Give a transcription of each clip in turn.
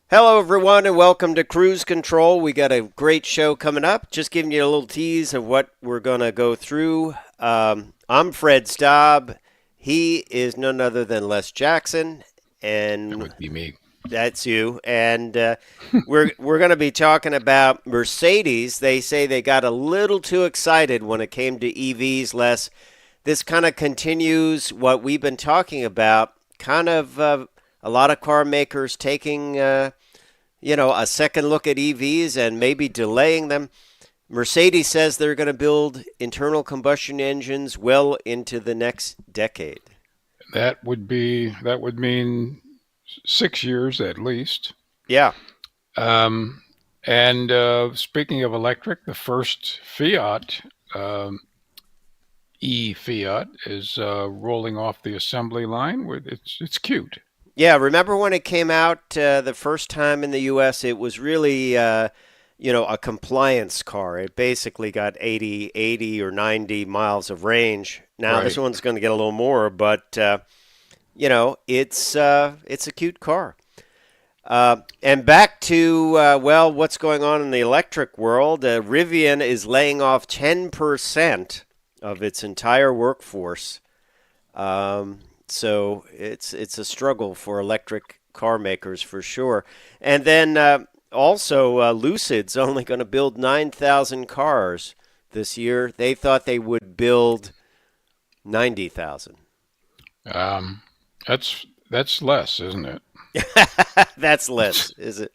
Hello, everyone, and welcome to Cruise Control. We got a great show coming up. Just giving you a little tease of what we're going to go through. I'm Fred Staub. He is none other than Les Jackson, That and would be me. that's you. And we're going to be talking about Mercedes. They say they got a little too excited when it came to EVs. Les, this kind of continues what we've been talking about. Kind of a lot of car makers taking a second look at EVs and maybe delaying them. Mercedes says they're going to build internal combustion engines well into the next decade. That would mean 6 years at least. Yeah. Um, and speaking of electric, the first Fiat Fiat is rolling off the assembly line. It's cute. Yeah, remember when it came out the first time in the US, it was really a compliance car. It basically got 80 or 90 miles of range. Now this Right. one's going to get a little more, but it's a cute car. And back to, what's going on in the electric world. Rivian is laying off 10% of its entire workforce. So it's a struggle for electric car makers for sure. And then also, Lucid's only going to build 9,000 cars this year. They thought they would build 90,000. Um, that's less, isn't it? That's less, is it?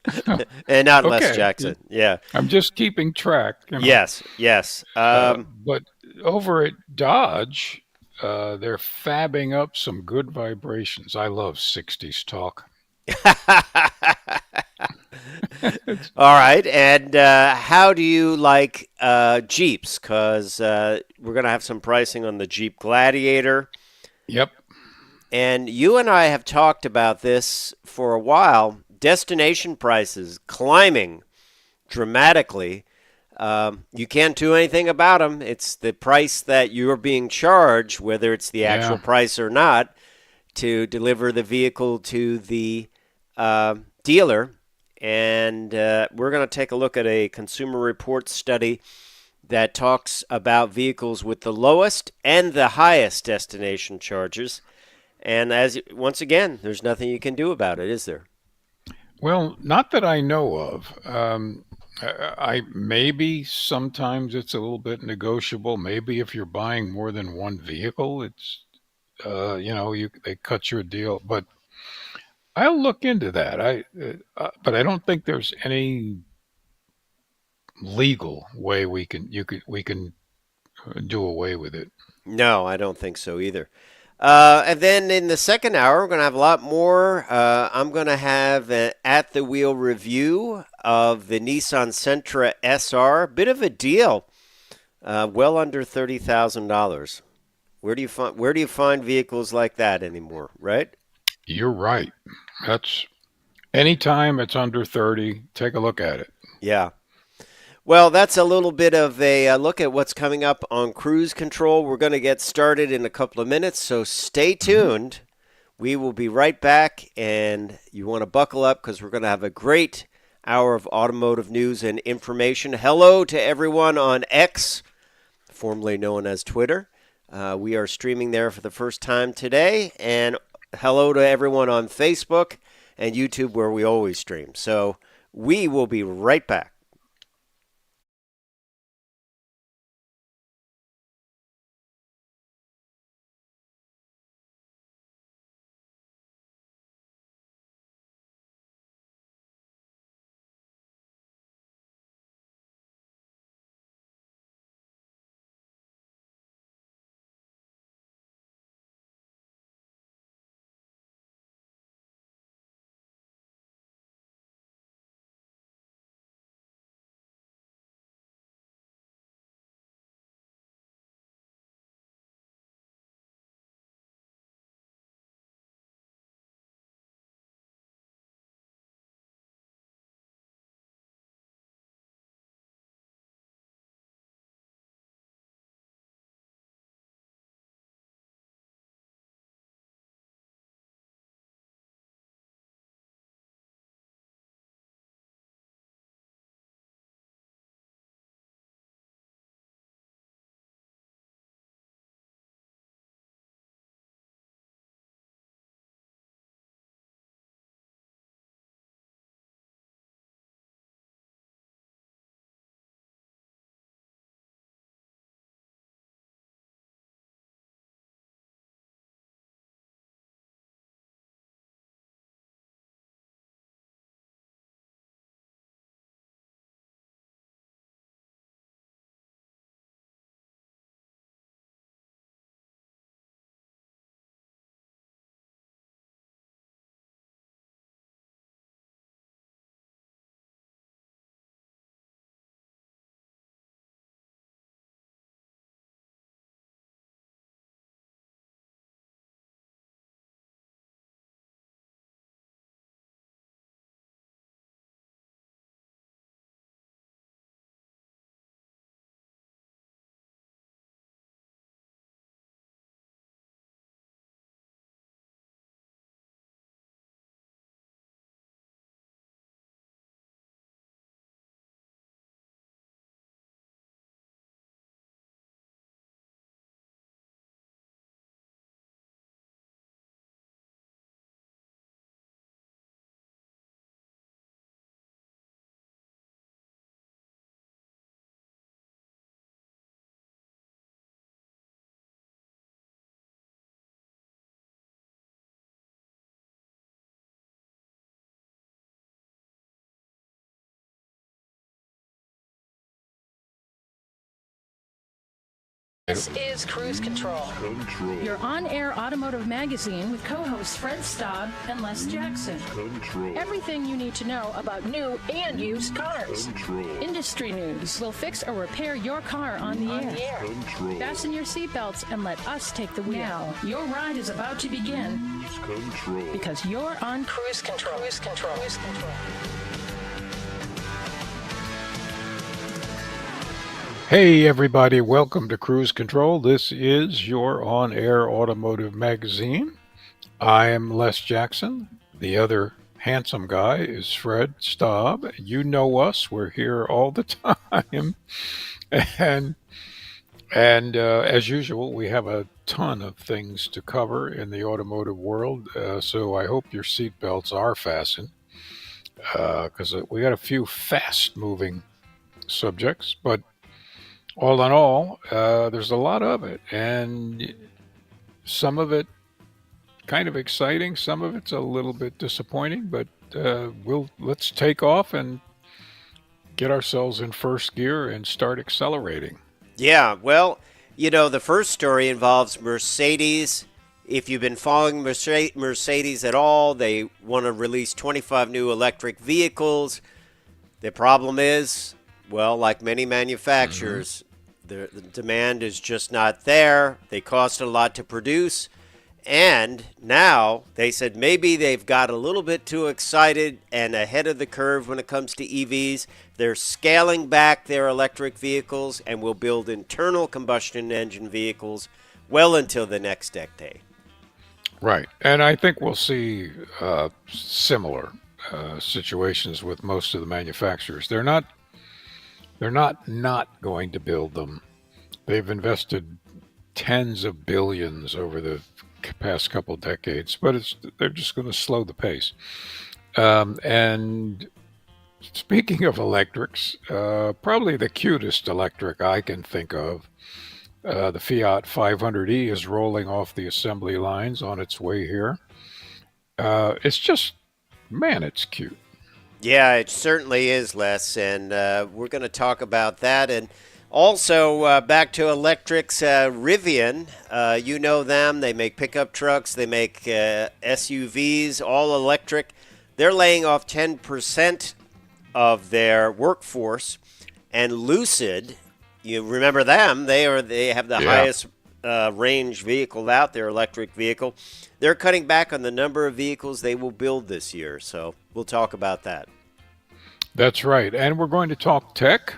And not less Okay. Jackson. Yeah. I'm just keeping track. Yes. Yes. But over at Dodge, they're fabbing up some good vibrations. I love 60s talk. All right. And how do you like Jeeps? Because we're going to have some pricing on the Jeep Gladiator. Yep. And you and I have talked about this for a while. Destination prices climbing dramatically. You can't do anything about them. It's the price that you're being charged, whether it's the actual Yeah. price or not, to deliver the vehicle to the dealer. And we're going to take a look at a Consumer Reports study that talks about vehicles with the lowest and the highest destination charges. And as once again, there's nothing you can do about it, is there? Well, not that I know of. I maybe sometimes it's a little bit negotiable. Maybe if you're buying more than one vehicle, it's you they cut you a deal. But I'll look into that. But I don't think there's any legal way we can do away with it. No, I don't think so either. And then in the second hour, we're going to have a lot more. I'm going to have an at the wheel review of the Nissan Sentra SR. Bit of a deal, well under $30,000. Where do you find vehicles like that anymore? Right? You're right. That's anytime it's under 30, take a look at it. Yeah. Well, that's a little bit of a look at what's coming up on Cruise Control. We're going to get started in a couple of minutes, so stay Mhm. tuned. We will be right back, and you want to buckle up because we're going to have a great hour of automotive news and information. Hello to everyone on X, formerly known as Twitter. We are streaming there for the first time today, and hello to everyone on Facebook and YouTube, where we always stream. So we will be right back. This is Cruise Control. Your on-air automotive magazine with co-hosts Fred Staub and Les Jackson. Everything you need to know about new and used cars. Industry news. We'll fix or repair your car on the air. Fasten your seatbelts and let us take the wheel. Now, your ride is about to begin because you're on Cruise Control. Cruise Control. Cruise Control. Hey, everybody, welcome to Cruise Control. This is your on air automotive magazine. I am Les Jackson. The other handsome guy is Fred Staub. You know us, we're here all the time. And, and as usual, we have a ton of things to cover in the automotive world. So I hope your seatbelts are fastened because we got a few fast moving subjects, but all in all, there's a lot of it, and some of it kind of exciting, some of it's a little bit disappointing. But let's take off and get ourselves in first gear and start accelerating. Yeah, well, the first story involves Mercedes. If you've been following Mercedes at all, they want to release 25 new electric vehicles. The problem is, well, like many manufacturers, the demand is just not there. They cost a lot to produce. And now they said maybe they've got a little bit too excited and ahead of the curve when it comes to EVs. They're scaling back their electric vehicles and will build internal combustion engine vehicles well until the next decade. Right, and I think we'll see similar situations with most of the manufacturers. They're not going to build them. They've invested tens of billions over the past couple decades, but they're just going to slow the pace. And speaking of electrics, probably the cutest electric I can think of, the Fiat 500e is rolling off the assembly lines on its way here. It's just, man, it's cute. Yeah, it certainly is, Les, and we're going to talk about that. And also, back to electrics, Rivian, you know them. They make pickup trucks, they make SUVs, all electric. They're laying off 10% of their workforce. And Lucid, you remember them? They have the Yeah, highest range vehicle out there, electric vehicle. They're cutting back on the number of vehicles they will build this year. So we'll talk about that. that's right. And we're going to talk tech,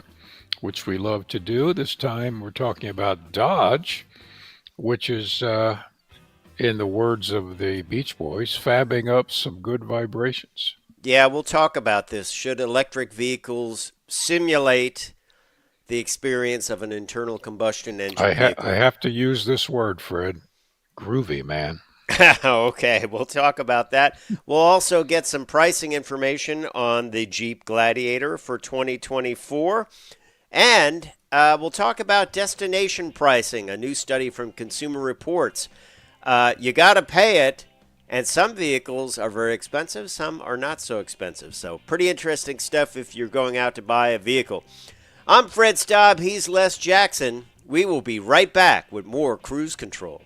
which we love to do. This time we're talking about Dodge, which is, in the words of the Beach Boys, fabbing up some good vibrations. Yeah, we'll talk about this. Should electric vehicles simulate the experience of an internal combustion engine I vehicle? have to use this word, Fred. Groovy, man. Okay, we'll talk about that. We'll also get some pricing information on the Jeep Gladiator for 2024. And we'll talk about destination pricing, a new study from Consumer Reports. You got to pay it, and some vehicles are very expensive, some are not so expensive. So, pretty interesting stuff if you're going out to buy a vehicle. I'm Fred Staub, he's Les Jackson. We will be right back with more Cruise Control.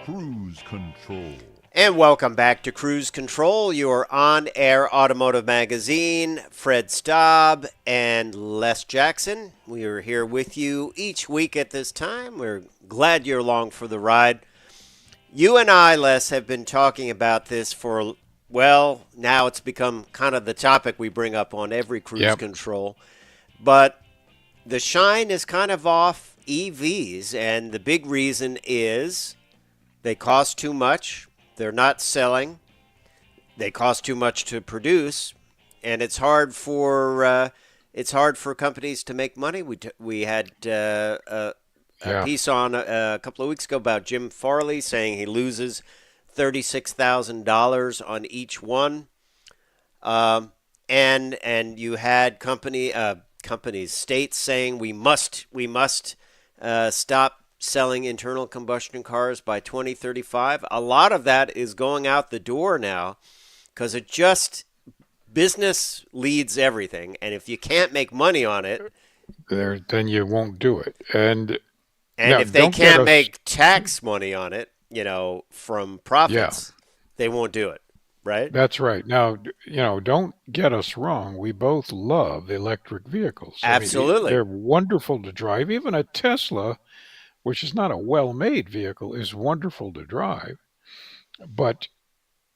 Cruise Control. And welcome back to Cruise Control, your on-air automotive magazine. Fred Staub and Les Jackson. We are here with you each week at this time. We're glad you're along for the ride. You and I, Les, have been talking about this for, well, now it's become kind of the topic we bring up on every Cruise Yep. Control. But the shine is kind of off EVs, and the big reason is they cost too much. They're not selling. They cost too much to produce, and it's hard for companies to make money. We had a Yeah. piece on a couple of weeks ago about Jim Farley saying he loses $36,000 on each one, and you had companies, states saying we must stop selling internal combustion cars by 2035. A lot of that is going out the door now because business leads everything. And if you can't make money on it, Then you won't do it. And and now, if they don't get can't us. make tax money on it, from Yeah, profits, they won't do it. Right? that's right. Now, don't get us wrong. We both love electric vehicles. I mean, Absolutely. they're wonderful to drive. Even a Tesla, which is not a well-made vehicle, is wonderful to drive. But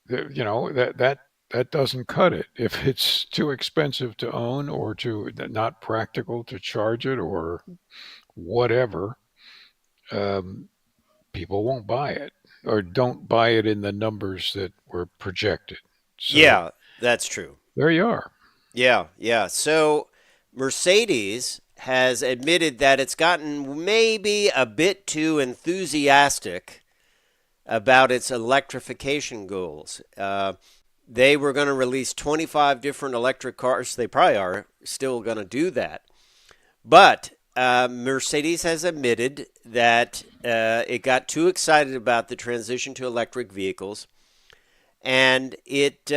that doesn't cut it. If it's too expensive to own or to not practical to charge it or whatever, um, people won't buy it or don't buy it in the numbers that were projected. So Yeah, that's true. there you are. Yeah, yeah. So Mercedes has admitted that it's gotten maybe a bit too enthusiastic about its electrification goals. They were going to release 25 different electric cars. They probably are still going to do that. But Mercedes has admitted that it got too excited about the transition to electric vehicles. And it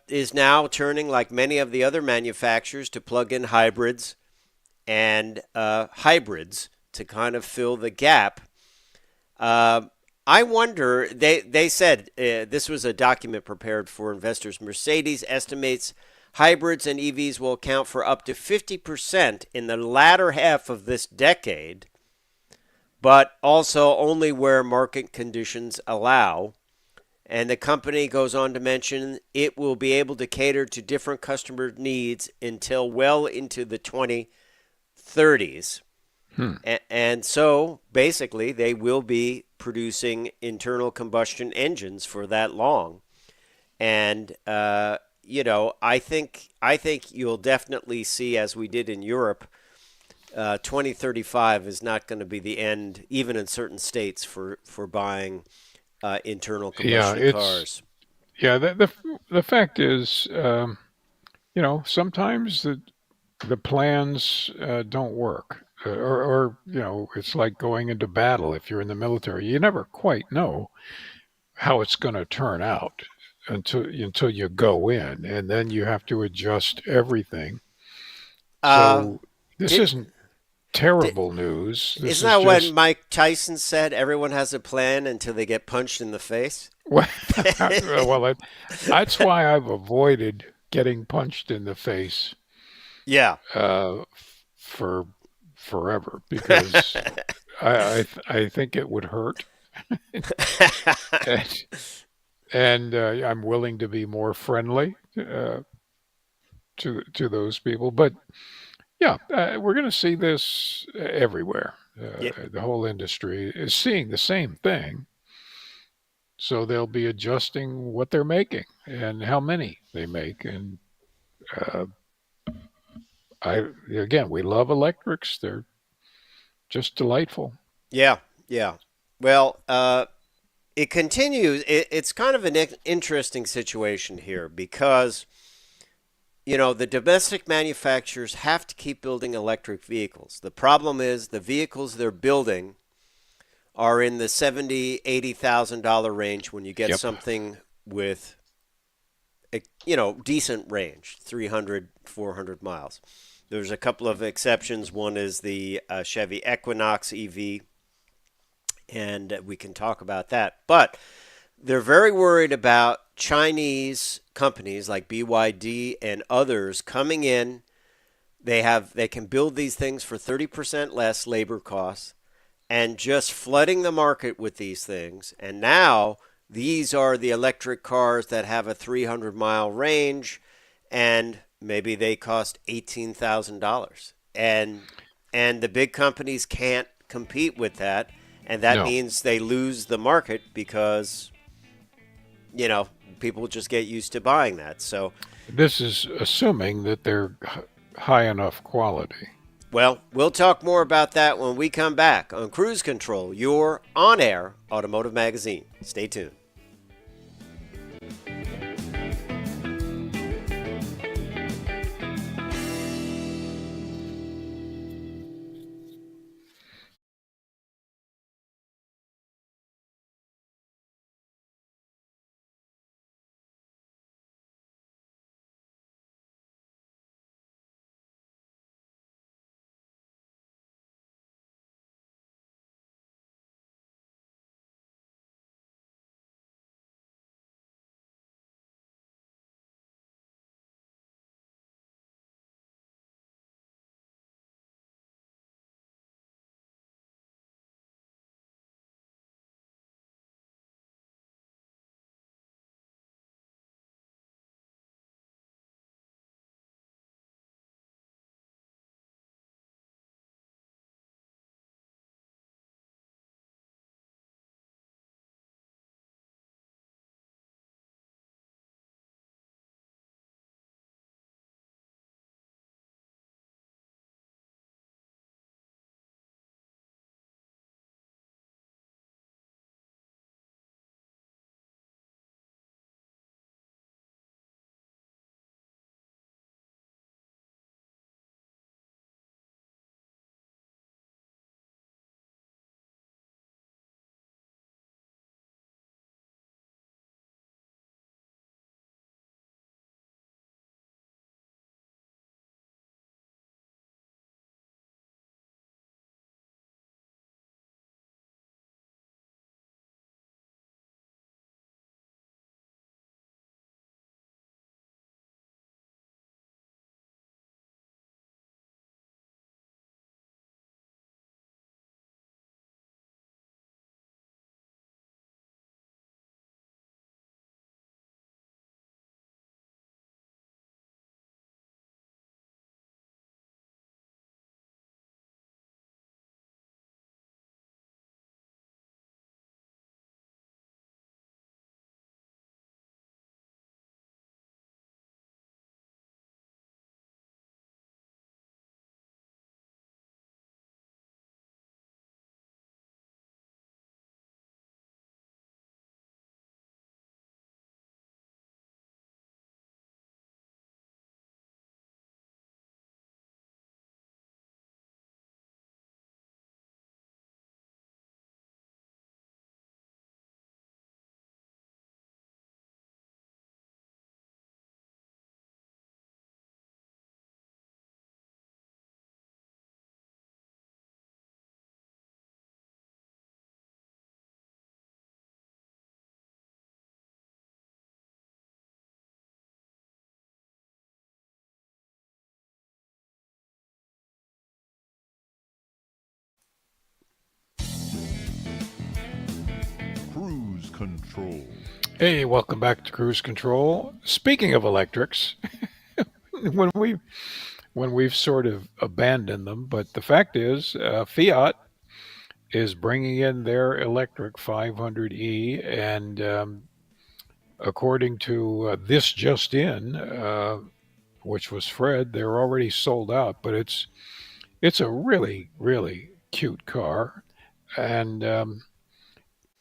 is now turning, like many of the other manufacturers, to plug-in hybrids and hybrids to kind of fill the gap. I wonder, they said, this was a document prepared for investors. Mercedes estimates hybrids and EVs will account for up to 50% in the latter half of this decade, but also only where market conditions allow. And the company goes on to mention it will be able to cater to different customer needs until well into the 2030s. And so basically, they will be producing internal combustion engines for that long. And I think you'll definitely see, as we did in Europe, 2035 is not going to be the end, even in certain states, for buying internal Yeah, combustion cars. the fact is, sometimes the plans don't work. Or it's like going into battle. If you're in the military, you never quite know how it's going to turn out until you go in, and then you have to adjust everything. Uh, So this did, isn't did terrible news. This Isn't is that what just Mike Tyson said? Everyone has a plan until they get punched in the face. well, that's why I've avoided getting punched in the face Yeah. for forever because I think it would hurt, and, I'm willing to be more friendly to those people. But yeah, we're going to see this everywhere. Yeah. The whole industry is seeing the same thing, so they'll be adjusting what they're making and how many they make. And uh, we love electrics. They're just delightful. Yeah. Yeah. Well, it continues. It's kind of an interesting situation here because, the domestic manufacturers have to keep building electric vehicles. The problem is the vehicles they're building are in the $70,000-$80,000 range when you get Yep. something with decent range, 300, 400 miles. There's a couple of exceptions. One is the Chevy Equinox EV. and we can talk about that. But they're very worried about Chinese companies like BYD and others coming in. They can build these things for 30% less labor costs and just flooding the market with these things. And now these are the electric cars that have a 300-mile range, and maybe they cost $18,000. And the big companies can't compete with that, and that No, means they lose the market because you know people just get used to buying that. So, this is assuming that they're high enough quality. well, we'll talk more about that when we come back on Cruise Control, your on-air automotive magazine. Stay tuned. Cruise Control. Hey, welcome back to Cruise Control. Speaking of electrics, when we've sort of abandoned them, but the fact is, Fiat is bringing in their electric 500e, and according to this just in, which was Fred, they're already sold out. But it's a really cute car, and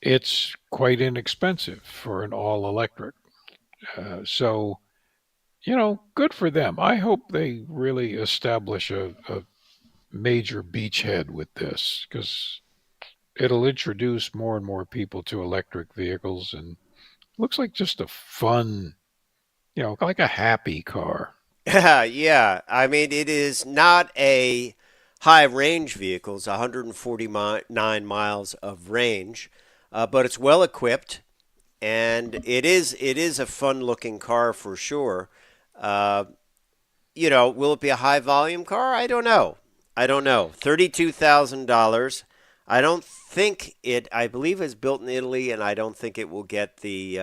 it's quite inexpensive for an all electric. So good for them. I hope they really establish a major beachhead with this because it'll introduce more and more people to electric vehicles and looks like just a fun, like a happy car. Yeah, I mean, it is not a high range vehicles, 149 miles of range, but it's well equipped, and it is a fun looking car for sure. Uh, will it be a high volume car? I don't know. I don't know. $32,000. I don't think it. I believe it's built in Italy, and I don't think it will get the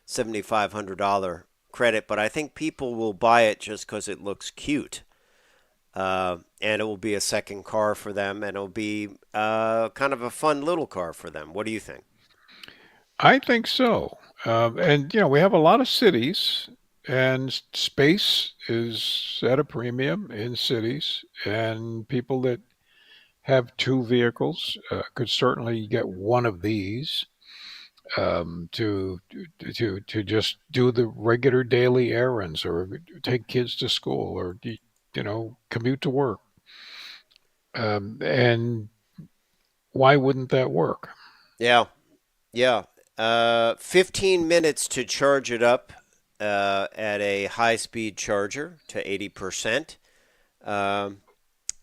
$7,500 credit. But I think people will buy it just because it looks cute, and it will be a second car for them, and it'll be kind of a fun little car for them. What do you think? I think so. And we have a lot of cities, and space is at a premium in cities, and people that have two vehicles could certainly get one of these to just do the regular daily errands, or take kids to school, or commute to work. And why wouldn't that work? Yeah, yeah. 15 minutes to charge it up at a high speed charger to 80%. Um,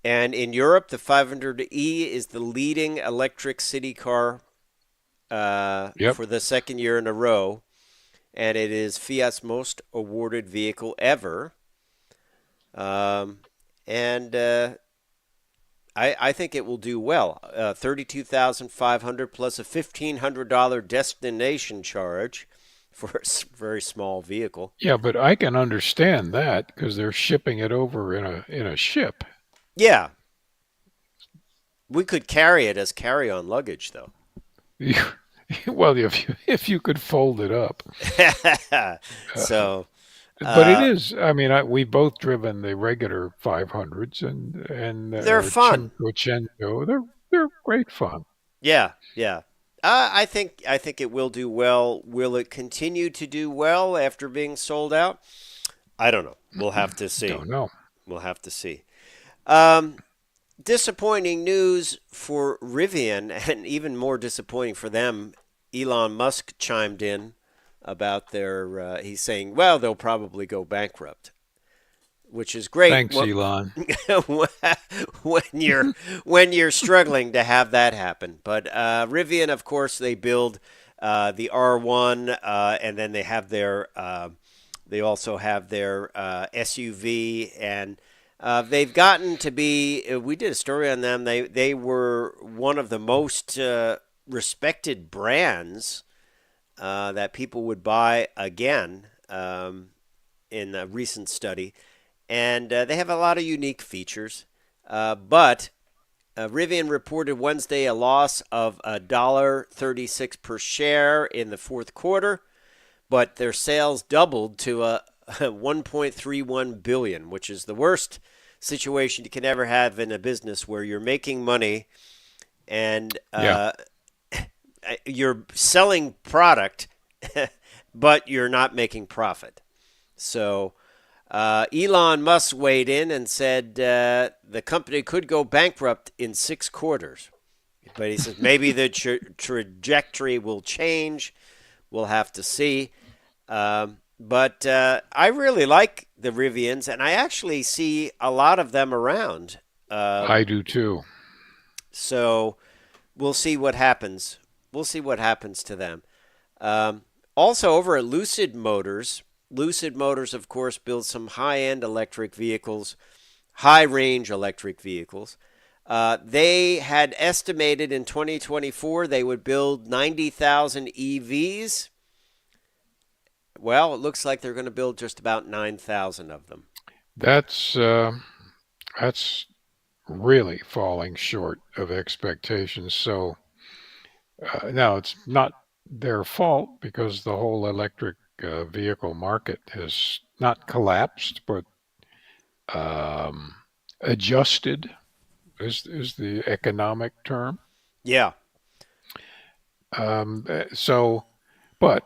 and in Europe, the 500E is the leading electric city car Yep. for the second year in a row. And it is Fiat's most awarded vehicle ever. Um, and I think it will do well. 32,500 plus a $1,500 destination charge for a very small vehicle. Yeah, but I can understand that because they're shipping it over in a ship. Yeah, we could carry it as carry-on luggage, though. Well, if you could fold it up. Uh, So, but it uh, is. I mean, we've both driven the regular 500s and they're or fun. Cinquecento. They're great fun. Yeah, yeah. I think it will do well. Will it continue to do well after being sold out? I don't know. We'll have to see. Don't know. We'll have to see. Um, Disappointing news for Rivian, and even more disappointing for them. Elon Musk chimed in about their. He's saying, well, they'll probably go bankrupt, which is great. Thanks, Elon. when you're when you're struggling to have that happen. But Rivian, of course, they build the R1, and then they also have their SUV, and they've gotten to be. We did a story on them. They were one of the most respected brands that people would buy again in a recent study, and they have a lot of unique features. But Rivian reported Wednesday a loss of $1.36 per share in the fourth quarter, but their sales doubled to 1.31 billion, which is the worst situation you can ever have in a business where you're making money and Yeah, you're selling product, but you're not making profit. So Elon Musk weighed in and said the company could go bankrupt in 6 quarters. But he says maybe the trajectory will change. We'll have to see. But I really like the Rivians, and I actually see a lot of them around. I do too. So we'll see what happens. We'll see what happens to them. Also, over at Lucid Motors, of course, builds some high end electric vehicles, high range electric vehicles. They had estimated in 2024 they would build 90,000 EVs. Well, it looks like they're going to build just about 9,000 of them. That's uh, that's really falling short of expectations. So now it's not their fault because the whole electric vehicle market has not collapsed, but um, adjusted is the economic term. Yeah. So, but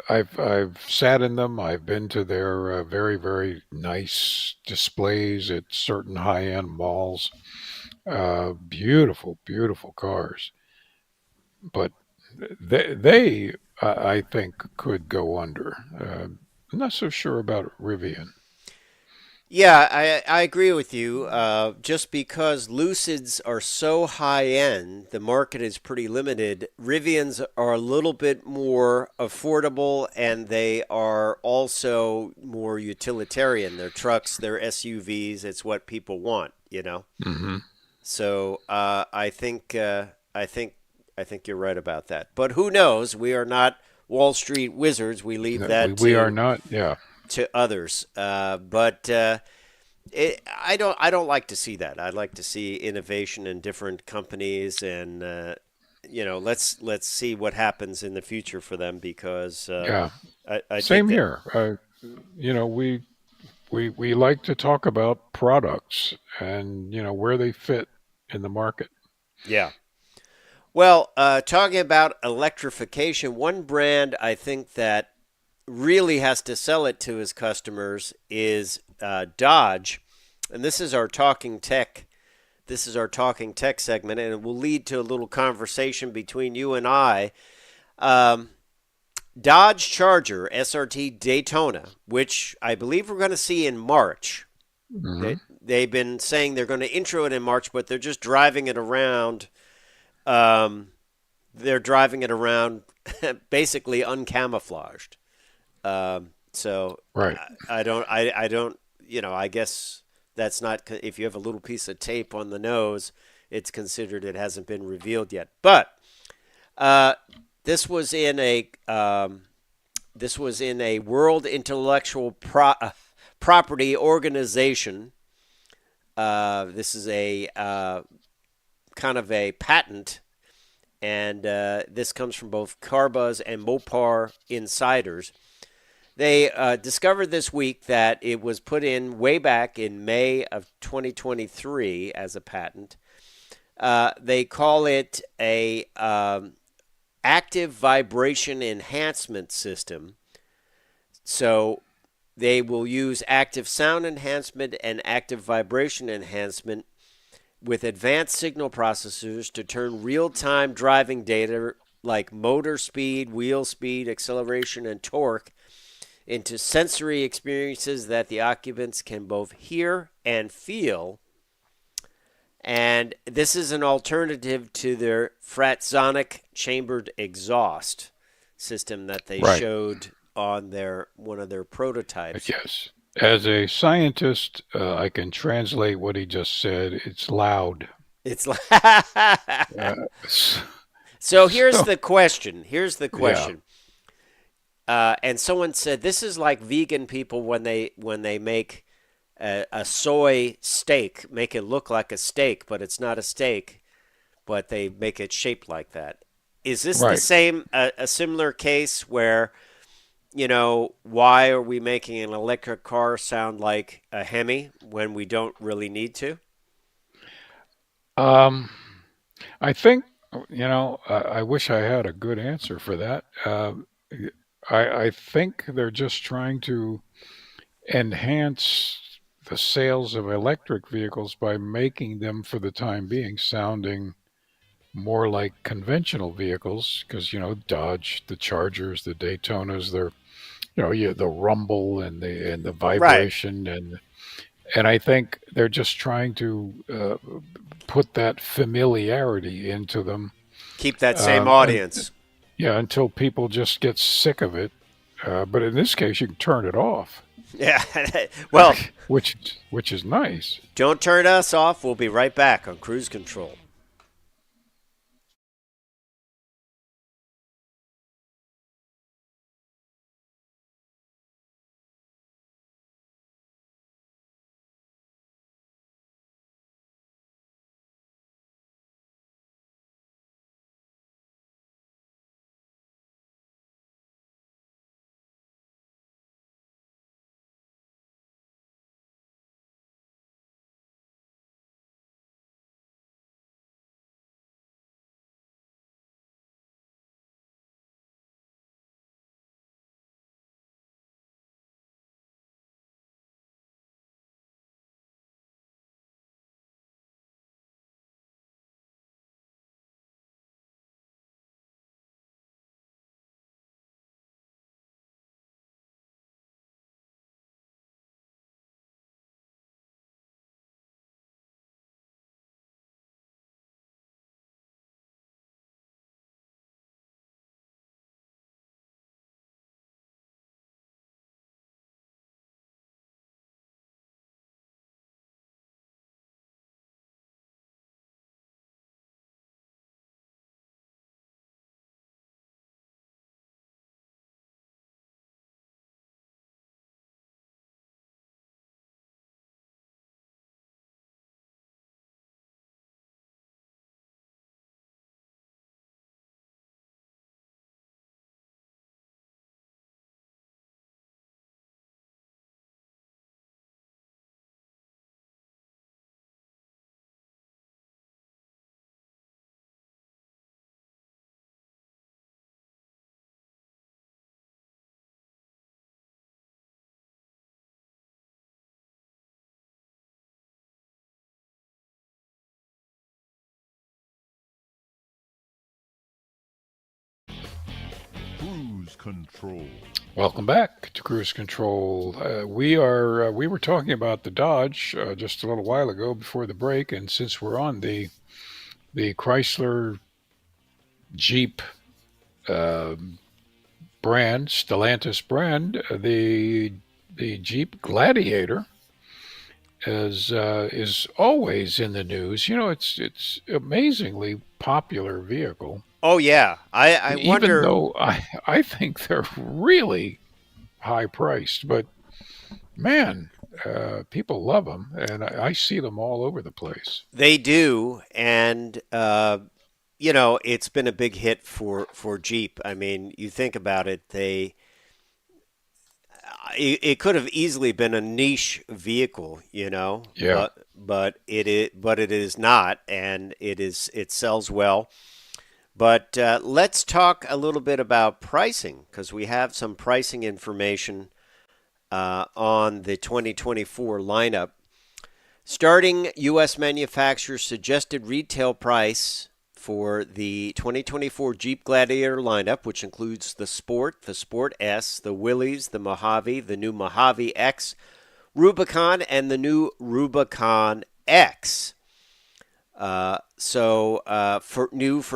I've sat in them. I've been to their very nice displays at certain high end malls. Beautiful cars, but they I think could go under. I'm not so sure about Rivian. Yeah, I agree with you. Just because Lucids are so high end, the market is pretty limited. Rivians are a little bit more affordable and they are also more utilitarian. They're trucks, they're SUVs. It's what people want, you know? Hmm. So I think, I think you're right about that. But who knows? We are not Wall Street wizards. We leave We, that we are not, yeah. to others. I don't like to see that. I'd like to see innovation in different companies, and let's see what happens in the future for them because Yeah. I think Same that here. You know, we like to talk about products and, where they fit in the market. yeah. Well, talking about electrification, one brand I think that really has to sell it to his customers is Dodge, and this is our talking tech. This is our talking tech segment, and it will lead to a little conversation between you and I. Um, Dodge Charger SRT Daytona, which I believe we're going to see in March. Hmm. They've been saying they're going to intro it in March, but they're just driving it around. Um, they're driving it around basically uncamouflaged. So Right. I don't, I guess that's not, if you have a little piece of tape on the nose, it's considered it hasn't been revealed yet. But uh, this was in a this was in a World Intellectual Property Organization. This is a kind of a patent, and this comes from both Carbuzz and Mopar insiders. They discovered this week that it was put in way back in May of 2023 as a patent. They call it a active vibration enhancement system. So they will use active sound enhancement and active vibration enhancement with advanced signal processors to turn real time driving data like motor speed, wheel speed, acceleration, and torque into sensory experiences that the occupants can both hear and feel. And this is an alternative to their Fratzonic chambered exhaust system that they Right. showed on their one of their prototypes. Yes. As a scientist, I can translate what he just said. It's loud. It's like Uh, so. Here's so, the question. Here's the yeah. question. And someone said this is like vegan people when they make a soy steak, make it look like a steak, but it's not a steak, but they make it shaped like that. Is this the Right. same, a similar case where, why are we making an electric car sound like a Hemi when we don't really need to? Um, I think, I wish I had a good answer for that. I think they're just trying to enhance the sales of electric vehicles by making them, for the time being, sounding more like conventional vehicles. Because, Dodge, the Chargers, the Daytonas, they're, yeah, the rumble and the Right. vibration, and I think they're just trying to put that familiarity into them, Keep that same and audience. yeah, until people just get sick of it. But in this case, you can turn it off, Yeah. Well, which is nice. don't turn us off. We'll be right back on Cruise Control. Welcome back to Cruise Control. We were talking about the Dodge just a little while ago before the break, and since we're on the Chrysler Jeep uh, brand, Stellantis brand, the Jeep Gladiator is always in the news. You know, it's amazingly popular vehicle. Oh yeah, I Even wonder. though I think they're really high priced, but man, people love them, and I see them all over the place. They do, and it's been a big hit for Jeep. I mean, you think about it, it could have easily been a niche vehicle, Yeah. but it is not, and it sells well. But let's talk a little bit about pricing because we have some pricing information on the 2024 lineup. Starting U.S. manufacturer suggested retail price for the 2024 Jeep Gladiator lineup, which includes the Sport S, the Willys, the Mojave, the new Mojave X, Rubicon, and the new Rubicon X. For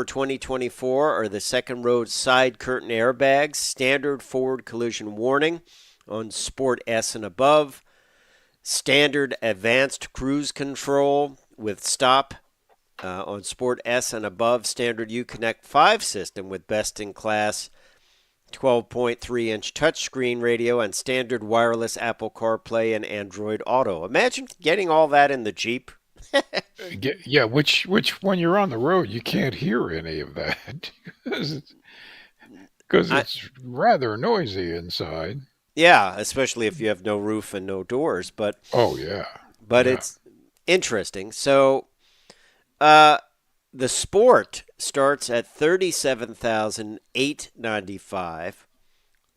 2024 are the second row side curtain airbags, standard forward collision warning on Sport S and above, standard advanced cruise control with stop on Sport S and above, standard Uconnect 5 system with best-in-class 12.3-inch touchscreen radio and standard wireless Apple CarPlay and Android Auto. Imagine getting all that in the Jeep. Yeah, which when you're on the road, you can't hear any of that because it's rather noisy inside. Yeah, especially if you have no roof and no doors. But Oh yeah, but yeah. it's interesting. So the Sport starts at $37,895.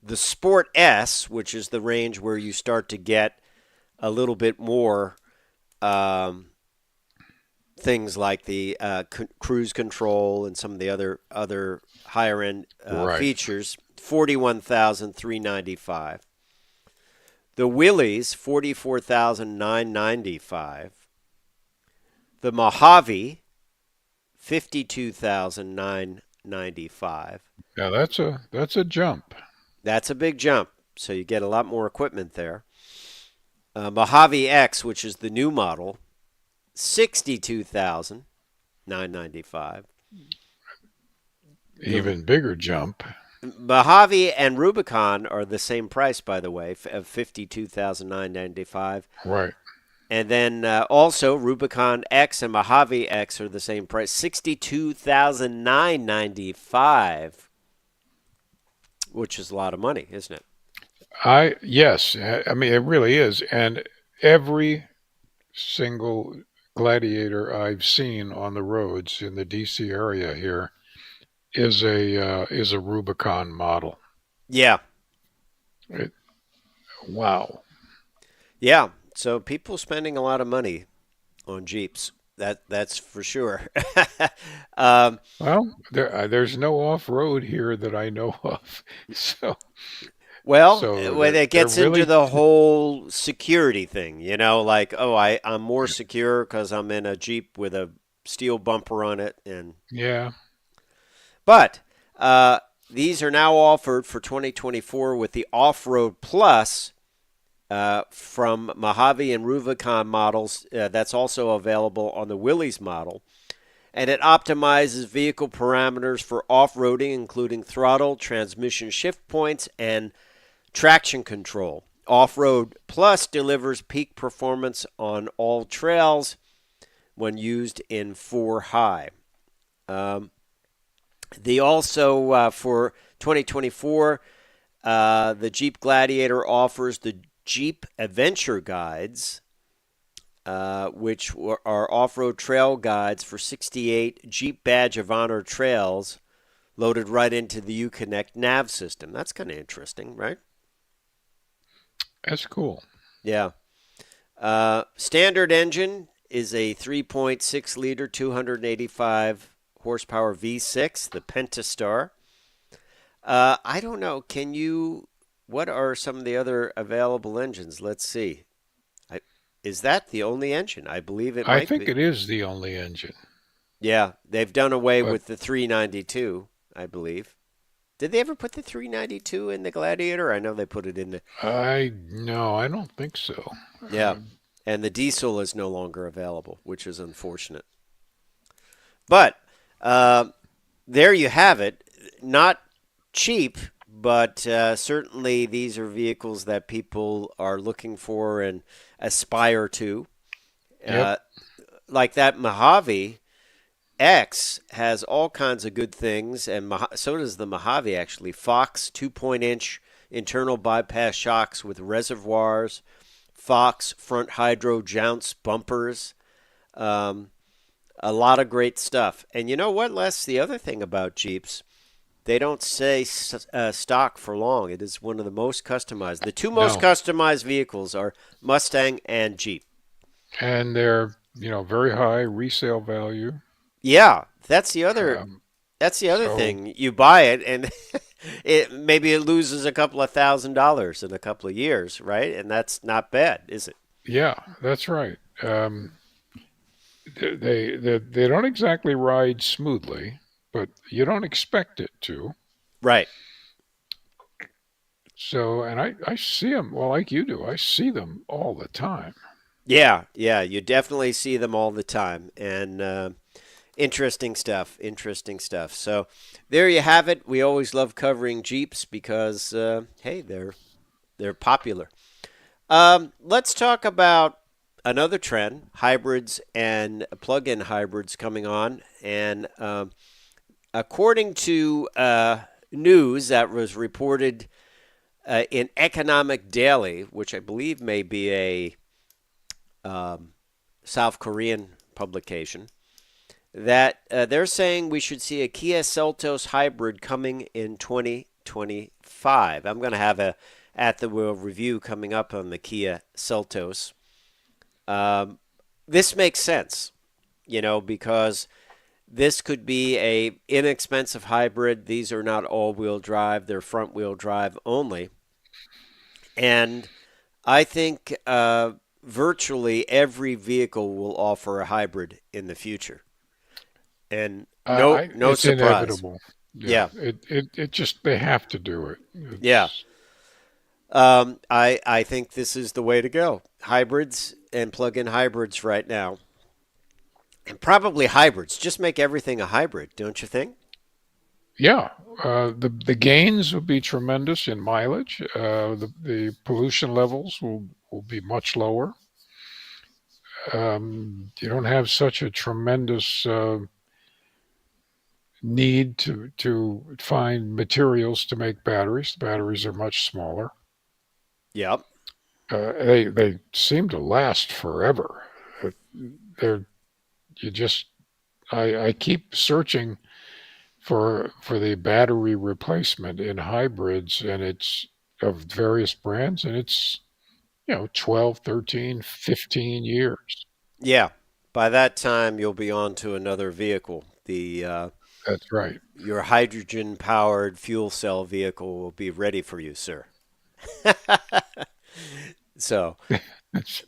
The Sport S, which is the range where you start to get a little bit more things like the cruise control and some of the other higher end Right. features, 41,395. The Willys, 44,995. The Mojave, 52,995. Now that's a jump. That's a big jump. So you get a lot more equipment there. Mojave X, which is the new model, 62,995. Even bigger jump. Mojave and Rubicon are the same price, by the way, of 52,995. Right. And then also Rubicon X and Mojave X are the same price, 62,995, which is a lot of money, isn't it? Yes, I mean it really is, and every single Gladiator I've seen on the roads in the DC area here is a Rubicon model. Yeah. It, wow. Yeah. So people spending a lot of money on Jeeps. That's for sure. um, Well, there's no off road here that I know of, so Well, so when it they're gets into really the whole security thing, like, oh, I'm more secure because I'm in a Jeep with a steel bumper on it. yeah. But these are now offered for 2024 with the Off-Road Plus from Mojave and Rubicon models. That's also available on the Willys model. And it optimizes vehicle parameters for off-roading, including throttle, transmission shift points, and traction control. Off-Road Plus delivers peak performance on all trails when used in 4 high. They also, for 2024, the Jeep Gladiator offers the Jeep Adventure Guides, which are off-road trail guides for 68 Jeep Badge of Honor trails loaded right into the Uconnect nav system. That's kind of interesting, right? That's cool. Yeah. Standard engine is a 3.6 liter, 285 horsepower V6, the Pentastar. I don't know. Can you? What are some of the other available engines? Let's see. I, is that the only engine? I believe it I might think be. it is the only engine, Yeah, they've done away but with the 392, I believe. Did they ever put the 392 in the Gladiator? I know they put it in the. I no, I don't think so. Yeah, and the diesel is no longer available, which is unfortunate. But uh, there you have it. Not cheap, but certainly these are vehicles that people are looking for and aspire to. Yep. Uh, like that Mojave X has all kinds of good things, and so does the Mojave actually. Fox 2-point-inch internal bypass shocks with reservoirs, Fox front hydro jounce bumpers. Um, a lot of great stuff. And you know what, Les? The other thing about Jeeps, they don't say stock for long. It is one of the most customized. The two most No, customized vehicles are Mustang and Jeep. and they're very high resale value. Yeah, Um, that's the other so thing. You buy it and maybe it loses a couple of $1,000s in a couple of years, right? And that's not bad, is it? yeah, that's right. They don't exactly ride smoothly, but you don't expect it to. Right. So, and I see them, well, like you do, I see them all the time. Yeah, yeah, you definitely see them all the time. And interesting stuff. Interesting stuff. So there you have it. We always love covering Jeeps because hey, they're popular. Let's talk about another trend: hybrids and plug-in hybrids coming on. And according to news that was reported in Economic Daily, which I believe may be a um, South Korean publication, that they're saying we should see a Kia Seltos hybrid coming in 2025. I'm going to have a at the wheel review coming up on the Kia Seltos. Um, this makes sense, because this could be a inexpensive hybrid. These are not all-wheel drive; they're front-wheel drive only, and I think virtually every vehicle will offer a hybrid in the future. And no It's surprise. inevitable. Yeah, Yeah, it just, they have to do it. yeah. It's, I think this is the way to go. Hybrids and plug-in hybrids right now, and probably hybrids. Just make everything a hybrid, don't you think? yeah, the gains will be tremendous in mileage. The pollution levels will be much lower. You don't have such a tremendous need to find materials to make batteries. The batteries are much smaller. Yep. They seem to last forever. Uh, They're you just I keep searching for the battery replacement in hybrids, and it's of various brands, and it's 12, 13, 15 years. Yeah. By that time, you'll be on to another vehicle. The That's right. Your hydrogen-powered fuel cell vehicle will be ready for you, sir. So, It's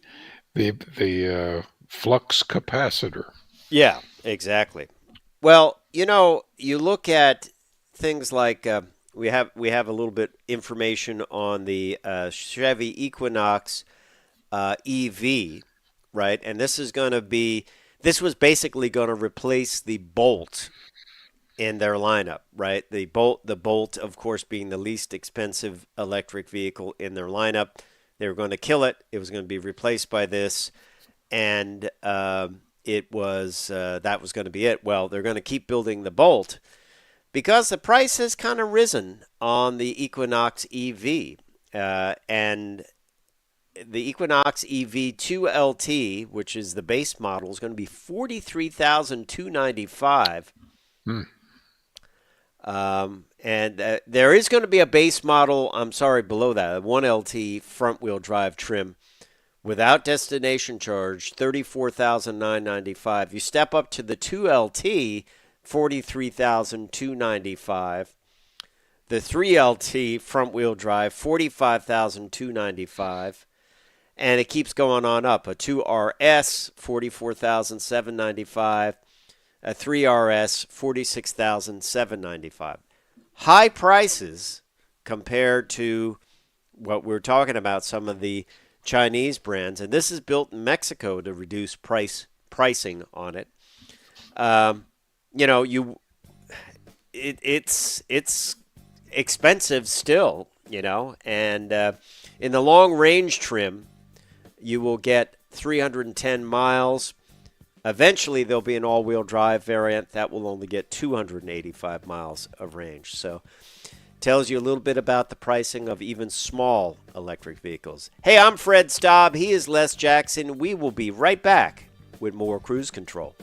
the flux capacitor. yeah, exactly. Well, you look at things like we have a little bit information on the Chevy Equinox EV, right? And this was basically going to replace the Bolt in their lineup, right? The Bolt, of course, being the least expensive electric vehicle in their lineup. They were going to kill it. It was going to be replaced by this, and it was that was going to be it. Well, they're going to keep building the Bolt because the price has kind of risen on the Equinox EV, and the Equinox EV 2LT, which is the base model, is going to be 43,295. Hmm. And there is going to be a base model, I'm sorry, below that, a 1LT front wheel drive trim without destination charge, 34,995. You step up to the 2LT, 43,295. The 3LT front wheel drive, 45,295, and it keeps going on up. A 2RS, 44,795. A 3RS, 46,795. High prices compared to what we're talking about, some of the Chinese brands, and this is built in Mexico to reduce pricing on it. Um, you know, it's expensive still, and in the long range trim, you will get 310 miles. Eventually, there'll be an all-wheel drive variant that will only get 285 miles of range. So, tells you a little bit about the pricing of even small electric vehicles. Hey, I'm Fred Staub. He is Les Jackson. We will be right back with more Cruise Control.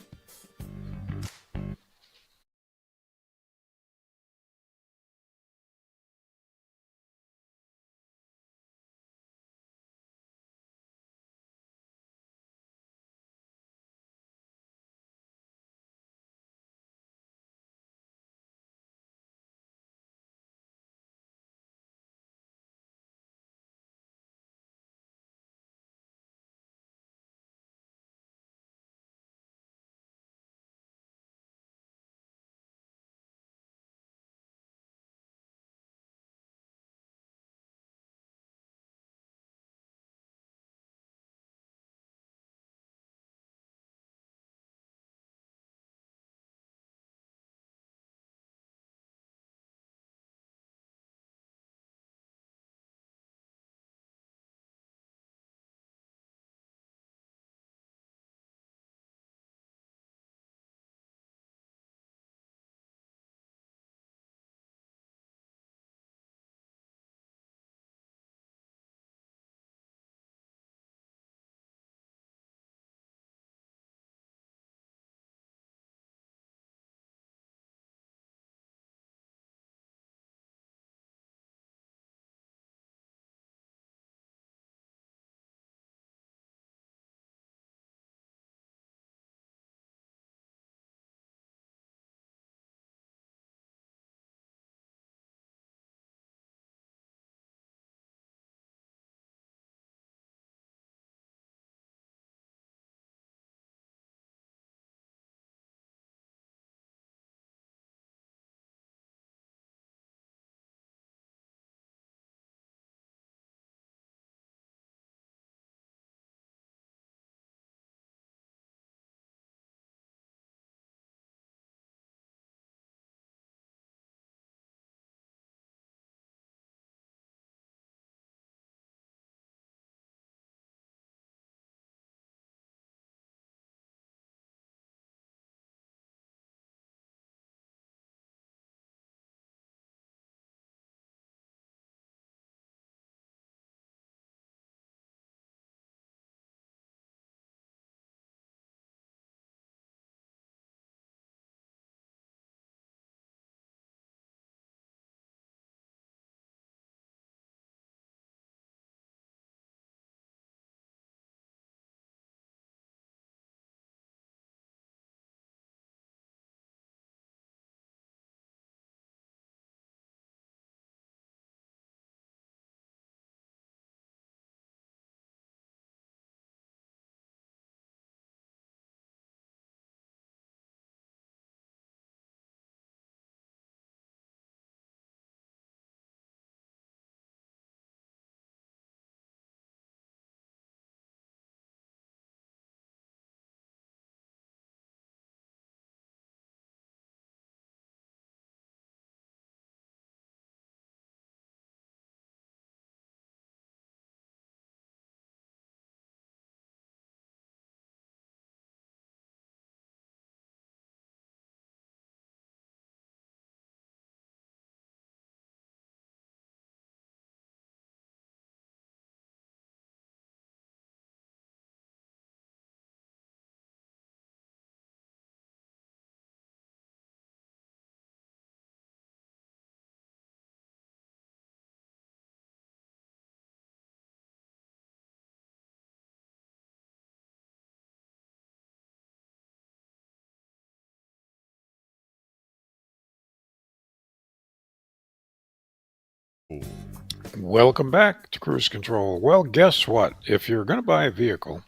Welcome back to Cruise Control. Well, guess what? If you're going to buy a vehicle,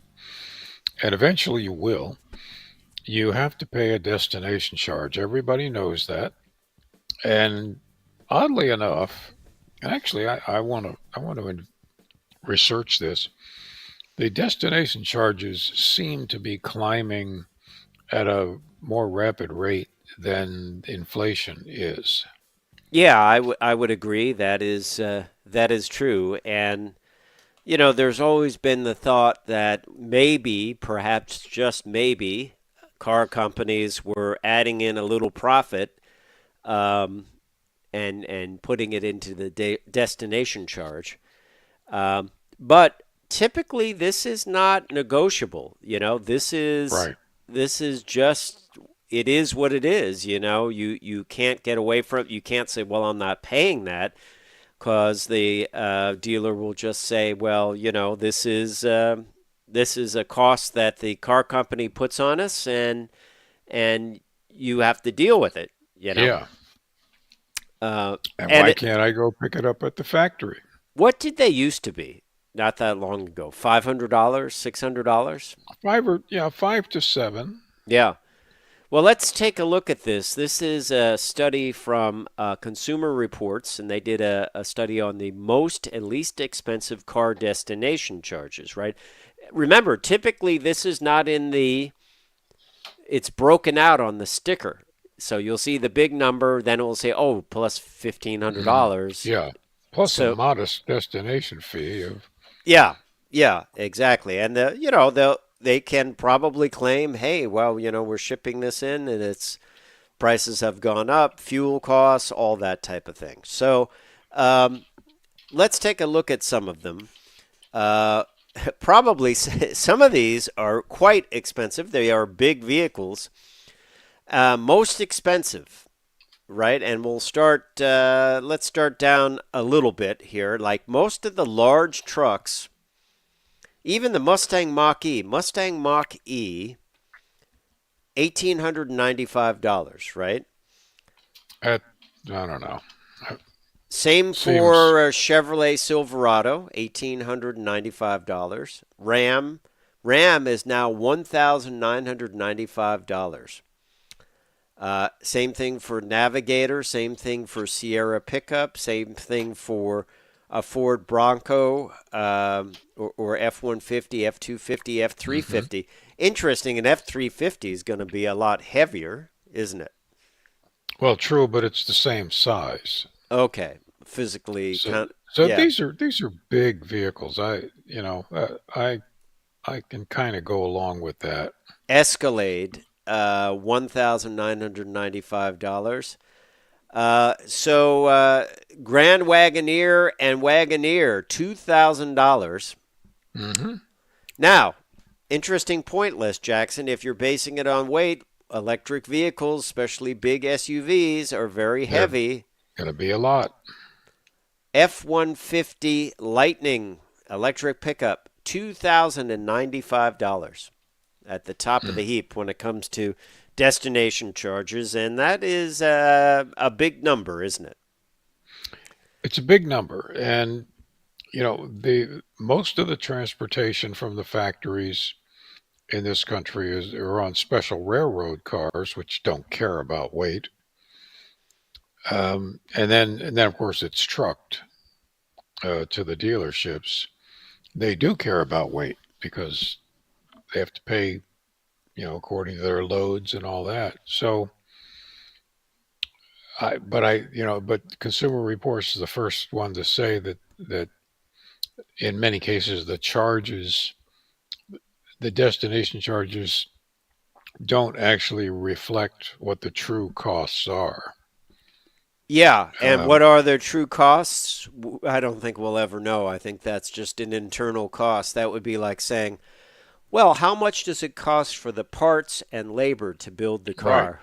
and eventually you will, you have to pay a destination charge. Everybody knows that. And oddly enough, actually, I want to research this. The destination charges seem to be climbing at a more rapid rate than inflation is. Yeah, I would agree. That is true. And there's always been the thought that maybe, perhaps just maybe, car companies were adding in a little profit, um, and putting it into the destination charge. But typically, this is not negotiable. Right. This is just it is what it is. You can't get away from it. You can't say, well, I'm not paying that, because the dealer will just say, well, this is a cost that the car company puts on us, and you have to deal with it. Yeah. And And why can't I go pick it up at the factory? what did they used to be? Not that long ago, $500, $600. 5 to 7. Yeah. Well, let's take a look at this. This is a study from Consumer Reports, and they did a study on the most and least expensive car destination charges, right? Remember, typically this is not it's broken out on the sticker. So you'll see the big number, then it will say, oh, plus $1,500. Yeah. Plus a So, modest destination fee of. yeah, yeah, exactly. And they can probably claim, hey, well, we're shipping this in, and its prices have gone up, fuel costs, all that type of thing. So let's take a look at some of them. Uh, Probably some of these are quite expensive. They are big vehicles. Most expensive, right? And let's start down a little bit here. Like most of the large trucks, even the Mustang Mach E, $1,895, right? At, I don't know. Same Seems. for a Chevrolet Silverado, $1,895. Ram is now $1,995. Same thing for Navigator, same thing for Sierra pickup, same thing for a Ford Bronco, or F-150, F-250, Hmm. F-350. Interesting, an F-350 is going to be a lot heavier, isn't it? Well, true, but it's the same size. Okay, physically, So, so yeah. these are big vehicles. I can kind of go along with that. Escalade, $1,995. Grand Wagoneer and Wagoneer, $2,000. Hmm. Now, interesting point list, Jackson. If you're basing it on weight, electric vehicles, especially big SUVs, are very They're heavy. going to be a lot. F-150 Lightning electric pickup, $2,095 at the top of Hmm. the heap when it comes to destination charges, and that is a big number, isn't it? It's a big number, and the most of the transportation from the factories in this country are on special railroad cars, which don't care about weight. And then of course it's trucked to the dealerships. They do care about weight because they have to pay, according to their loads and all that. So but Consumer Reports is the first one to say that in many cases the destination charges don't actually reflect what the true costs are. Yeah, and what Um, are their true costs? I don't think we'll ever know. I think that's just an internal cost. That would be like saying, well, how much does it cost for the parts and labor to build the right. car?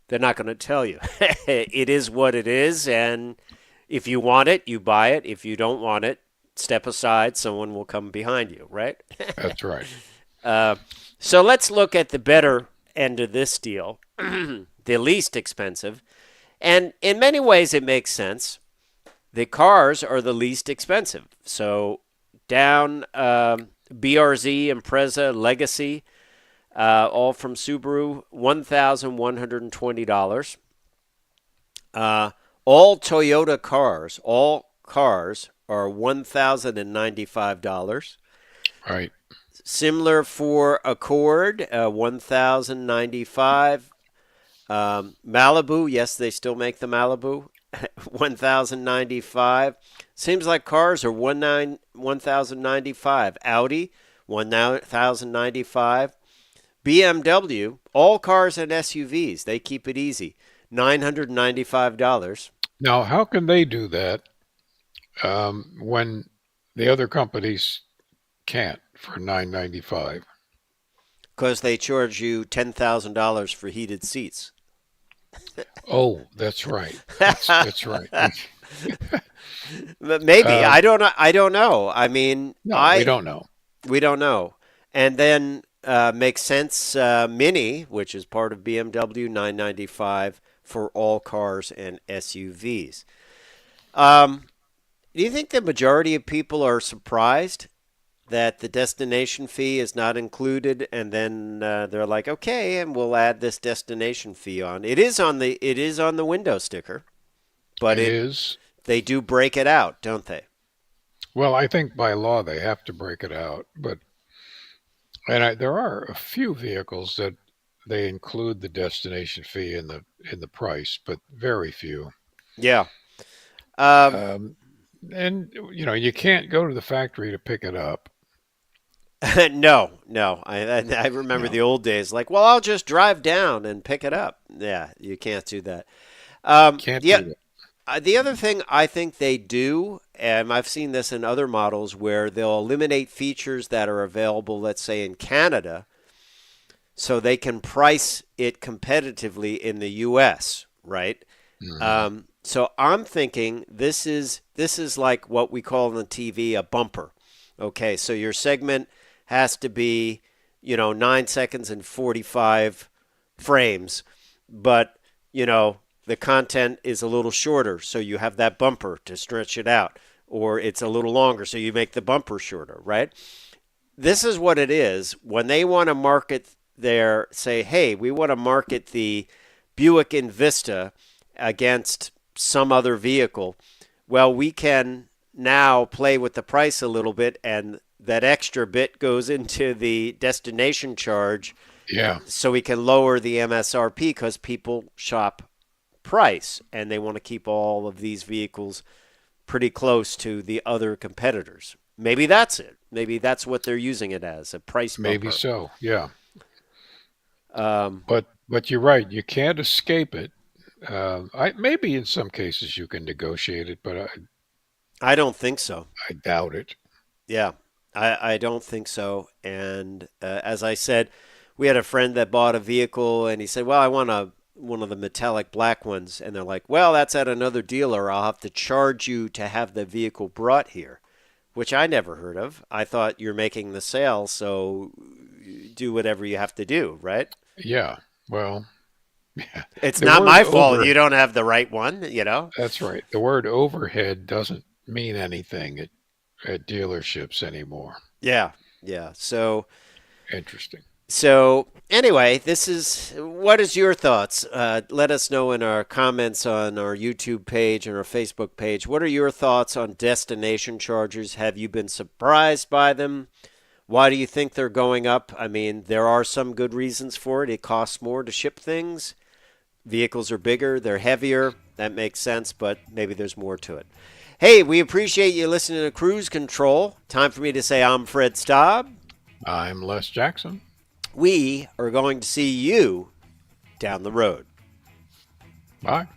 They're not going to tell you. It is what it is, and if you want it, you buy it. If you don't want it, step aside. Someone will come behind you, right? That's right. uh, so let's look at the better end of this deal, the least expensive. And in many ways, it makes sense. The cars are the least expensive. So down BRZ, Impreza, Legacy, all from Subaru, $1,120. All Toyota cars, all cars are $1,095. Right. Similar for Accord, 1,095. Malibu, yes, they still make the Malibu, 1,095. Seems like cars are 1,095. Audi, 1,095. BMW, all cars and SUVs, they keep it easy, $995. Now, how can they do that when the other companies can't for 995? Because they charge you $10,000 for heated seats. Oh, that's right. That's right. Maybe Um, I don't know. I mean, no, we don't know. we don't know. And then makes sense. Mini, which is part of BMW, 995 for all cars and SUVs. Um, do you think the majority of people are surprised that the destination fee is not included, and then they're like, okay, and we'll add this destination fee on? It is on the window sticker, but It is. they do break it out, don't they? Well, I think by law they have to break it out, but there are a few vehicles that they include the destination fee in the price, but very few. Yeah. Um, Um, and you can't go to the factory to pick it up. no, no. I remember No, the old days. Like, well, I'll just drive down and pick it up. Yeah, you can't do that. can't Yeah. do that. The other thing I think they do, and I've seen this in other models, where they'll eliminate features that are available, let's say in Canada, so they can price it competitively in the U.S. Right? Hmm. So I'm thinking this is like what we call on the TV a bumper. Okay, so your segment has to be 9 seconds and 45 frames, but the content is a little shorter, so you have that bumper to stretch it out, or it's a little longer, so you make the bumper shorter, right? This is what it is when they want to market their say, hey, we want to market the Buick Envista against some other vehicle. Well, we can now play with the price a little bit, and that extra bit goes into the destination charge Yeah, so we can lower the MSRP because people shop price and they want to keep all of these vehicles pretty close to the other competitors. Maybe that's it. Maybe that's what they're using it as, a price maybe bumper. so. Yeah, Um, but you're right. You can't escape it. I maybe in some cases you can negotiate it, but I don't think so. I doubt it. Yeah, I don't think so. And as I said, we had a friend that bought a vehicle and he said, well, I want one of the metallic black ones. And they're like, well, that's at another dealer. I'll have to charge you to have the vehicle brought here, which I never heard of. I thought you're making the sale, so do whatever you have to do, right? Yeah. Well, yeah. It's The not word my fault over. you don't have the right one. That's right. The word overhead doesn't mean anything at dealerships anymore. Yeah, yeah. Interesting. So anyway, this is what is your thoughts? Let us know in our comments on our YouTube page and our Facebook page. What are your thoughts on destination charges? Have you been surprised by them? Why do you think they're going up? I mean, there are some good reasons for it. It costs more to ship things. Vehicles are bigger, they're heavier. That makes sense, but maybe there's more to it. Hey, we appreciate you listening to Cruise Control. Time for me to say I'm Fred Staub. I'm Les Jackson. We are going to see you down the road. Bye.